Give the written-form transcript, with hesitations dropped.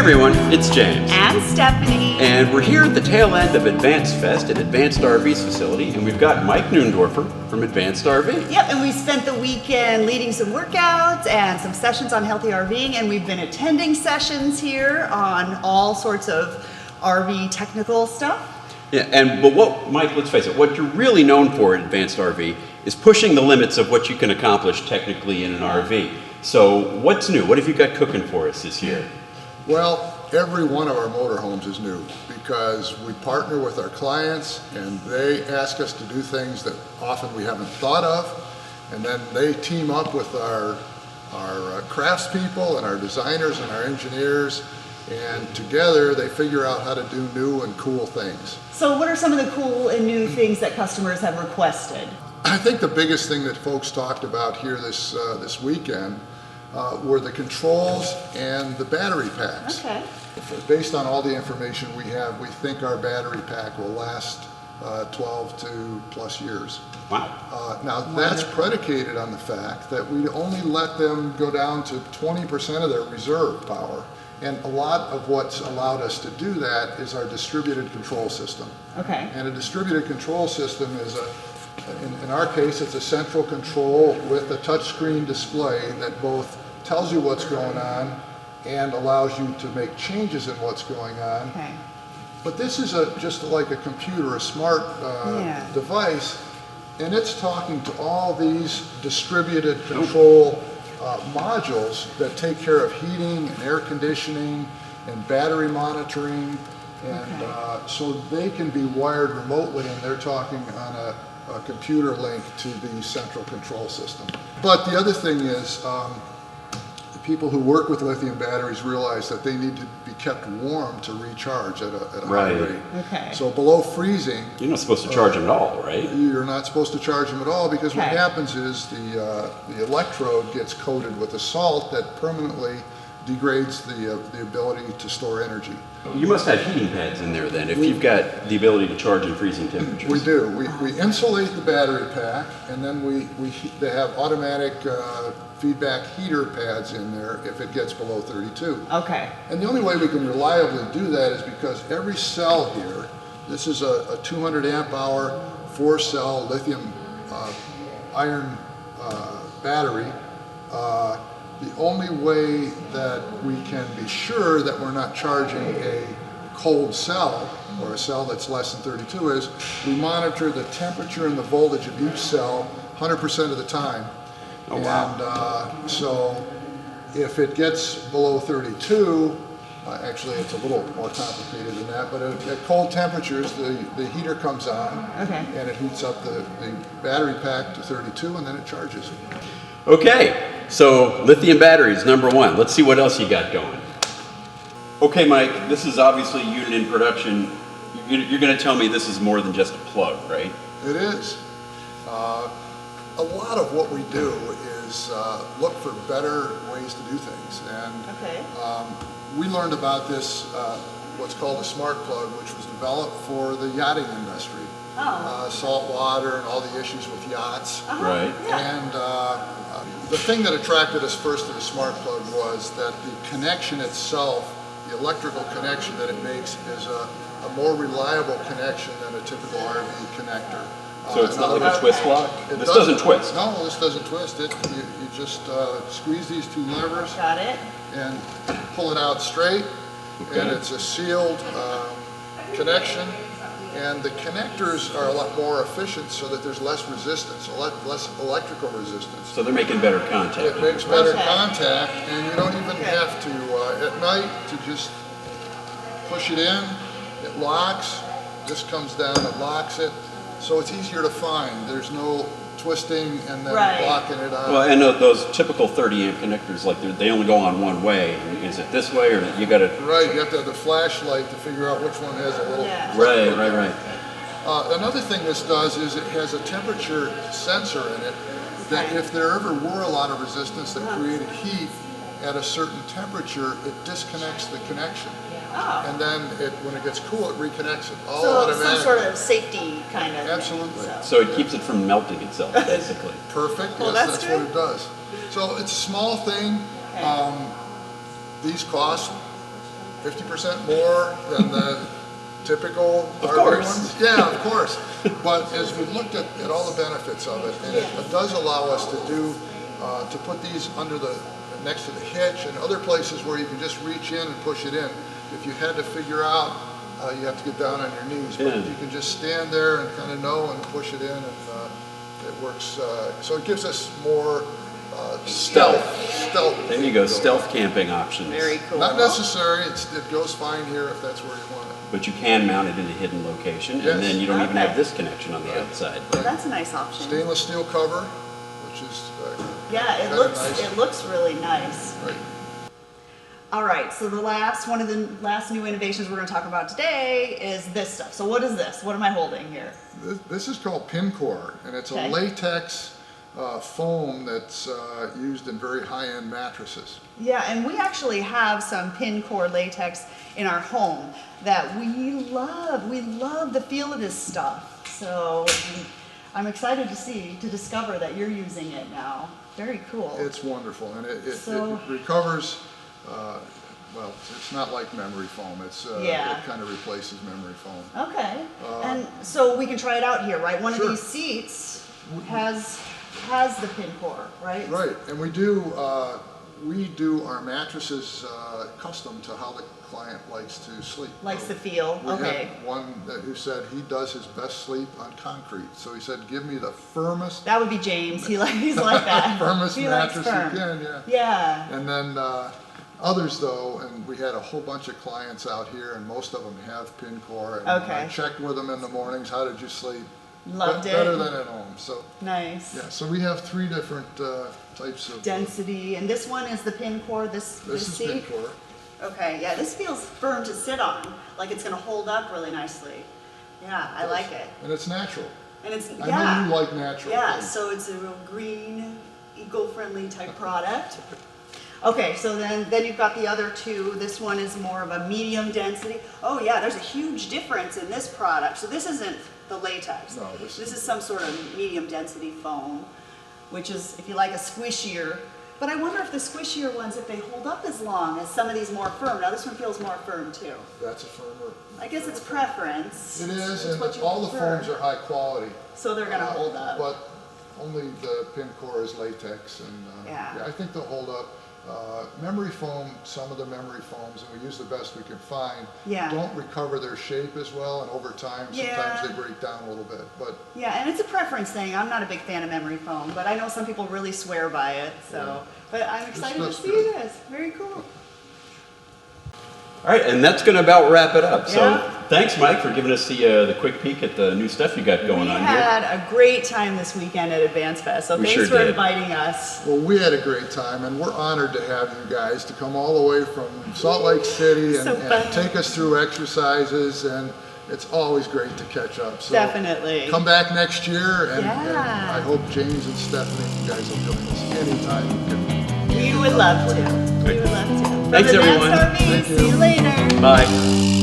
everyone, it's James. And Stephanie. And we're here at the tail end of Advanced Fest at Advanced RV's facility, and we've got Mike Neundorfer from Advanced RV. Yep, and we spent the weekend leading some workouts and some sessions on healthy RVing, and we've been attending sessions here on all sorts of RV technical stuff. Yeah, but what, Mike, let's face it, what you're really known for at Advanced RV is pushing the limits of what you can accomplish technically in an RV. So what's new? What have you got cooking for us this year? Well, every one of our motorhomes is new because we partner with our clients and they ask us to do things that often we haven't thought of, and then they team up with our craftspeople and our designers and our engineers, and together they figure out how to do new and cool things. So what are some of the cool and new things that customers have requested? I think the biggest thing that folks talked about here this weekend were the controls and the battery packs. Okay. Based on all the information we have, we think our battery pack will last 12 to plus years. Wow. Now that's predicated on the fact that we only let them go down to 20% of their reserve power. And a lot of what's allowed us to do that is our distributed control system. Okay. And a distributed control system is in our case, it's a central control with a touchscreen display that both tells you what's going on and allows you to make changes in what's going on. Okay. But this is just like a computer, a smart device, and it's talking to all these distributed control modules that take care of heating and air conditioning and battery monitoring, and so they can be wired remotely, and they're talking on a computer link to the central control system. But the other thing is, the people who work with lithium batteries realize that they need to be kept warm to recharge at a high rate. Okay. So below freezing, You're not supposed to charge them at all, right? you're not supposed to charge them at all, because what happens is the electrode gets coated with a salt that permanently degrades the ability to store energy. You must have heating pads in there then, if you've got the ability to charge in freezing temperatures. We do. We insulate the battery pack, and then they have automatic feedback heater pads in there if it gets below 32. Okay. And the only way we can reliably do that is because every cell here, this is a 200 amp hour, 4-cell lithium iron battery. The only way that we can be sure that we're not charging a cold cell or a cell that's less than 32 is we monitor the temperature and the voltage of each cell 100% of the time. Oh, wow. And so if it gets below 32, actually it's a little more complicated than that, but at cold temperatures the heater comes on, and it heats up the battery pack to 32, and then it charges. Okay, so lithium batteries, number one. Let's see what else you got going. Okay, Mike, this is obviously a unit in production. You're going to tell me this is more than just a plug, right? It is. A lot of what we do is look for better ways to do things. And we learned about this, what's called a smart plug, which was developed for the yachting industry. Salt water and all the issues with yachts. Right. Yeah. And the thing that attracted us first to the smart plug was that the connection itself, the electrical connection that it makes, is a more reliable connection than a typical RV connector. So it's not like a twist lock? This doesn't twist? No, this doesn't twist. You just squeeze these two levers. Got it. And pull it out straight. Okay. And it's a sealed connection. And the connectors are a lot more efficient so that there's less resistance, less electrical resistance. So they're making better contact. It makes better contact, and you don't even have to, at night, to just push it in. It locks. This comes down and locks it. So it's easier to find. There's no twisting and then blocking it out. Well, and those typical 30 amp connectors, like they only go on one way. Is it this way, or you got to? Right, you have to have the flashlight to figure out which one has a little. Right. Another thing this does is it has a temperature sensor in it that if there ever were a lot of resistance that created heat at a certain temperature, it disconnects the connection. And then when it gets cool, it reconnects it all automatically. Some sort of safety kind of Absolutely. thing, So it keeps it from melting itself, basically. Perfect. Well, yes, that's what it does. So it's a small thing. These cost 50% more than the typical Of RV course. ones? Yeah, of course. But as we looked at all the benefits of it, and it does allow us to do, to put these under the, next to the hitch and other places where you can just reach in and push it in. If you had to figure out, you have to get down on your knees, but you can just stand there and kind of know and push it in, and it works. So it gives us more stealth. There you go, stealth camping options. Very cool. Not necessary. It goes fine here if that's where you want it. But you can mount it in a hidden location, Yes. and then you don't even Okay. have this connection on the outside. That's a nice option. Stainless steel cover, which is Yeah, it kinda looks nice. it looks really nice. Right. All right, so one of the last new innovations we're going to talk about today is this stuff. So what is this? What am I holding here? This is called PinCore, and it's Okay. a latex foam that's used in very high-end mattresses. Yeah, and we actually have some PinCore latex in our home that we love. We love the feel of this stuff. So I'm excited to discover that you're using it now. Very cool. It's wonderful, and it So- recovers. Well, it's not like memory foam. It's Yeah. it kind of replaces memory foam. Okay, and so we can try it out here, right? One of Sure. these seats has the PinCore, right? Right, and we do our mattresses custom to how the client likes to sleep. Likes the feel. We Okay. had one who said he does his best sleep on concrete. So he said, give me the firmest, That would be James. He's like that. firmest He likes mattress firm. you can, yeah. Yeah. And then others though, and we had a whole bunch of clients out here and most of them have PinCore. And Okay. I checked with them in the mornings, how did you sleep? Loved it. Better than at home, so. Nice. Yeah, so we have 3 different types of. Density, and this one is the PinCore. This This is seat. PinCore. Okay. Yeah, this feels firm to sit on. Like it's going to hold up really nicely. Yeah, I like it. And it's natural. And it's I know you like natural Yeah, things. so it's a real green, eco-friendly type product. Okay, so then you've got the other two. This one is more of a medium density. Oh yeah, there's a huge difference in this product. So this isn't the latex. No, this is some sort of medium density foam, which is, if you like, a squishier. But I wonder if the squishier ones, if they hold up as long as some of these more firm. Now this one feels more firm too. That's a firmer. I guess it's preference. It is, It's and what you all the prefer. foams are high quality. So they're gonna hold up. But only the PinCore is latex, and Yeah. I think they'll hold up. Memory foam, some of the memory foams, and we use the best we can find, Yeah. don't recover their shape as well, and over time, sometimes Yeah. they break down a little bit. But Yeah, and it's a preference thing. I'm not a big fan of memory foam, but I know some people really swear by it. So, but I'm excited to looks see good. this. Very cool. All right, and that's going to about wrap it up. So Yeah. thanks, Mike, for giving us the quick peek at the new stuff you got going We on here. had a great time this weekend at Advance Fest. So We thanks sure for did. inviting us. well, we had a great time, and we're honored to have you guys to come all the way from Salt Lake City and, So and fun. take us through exercises, and it's always great to catch up. So Definitely. come back next year, and Yeah. I hope James and Stephanie, you guys will join us anytime you can. We would love to. We would love to. From Thanks, Advance everyone. RV, Thank you. see you later. Bye.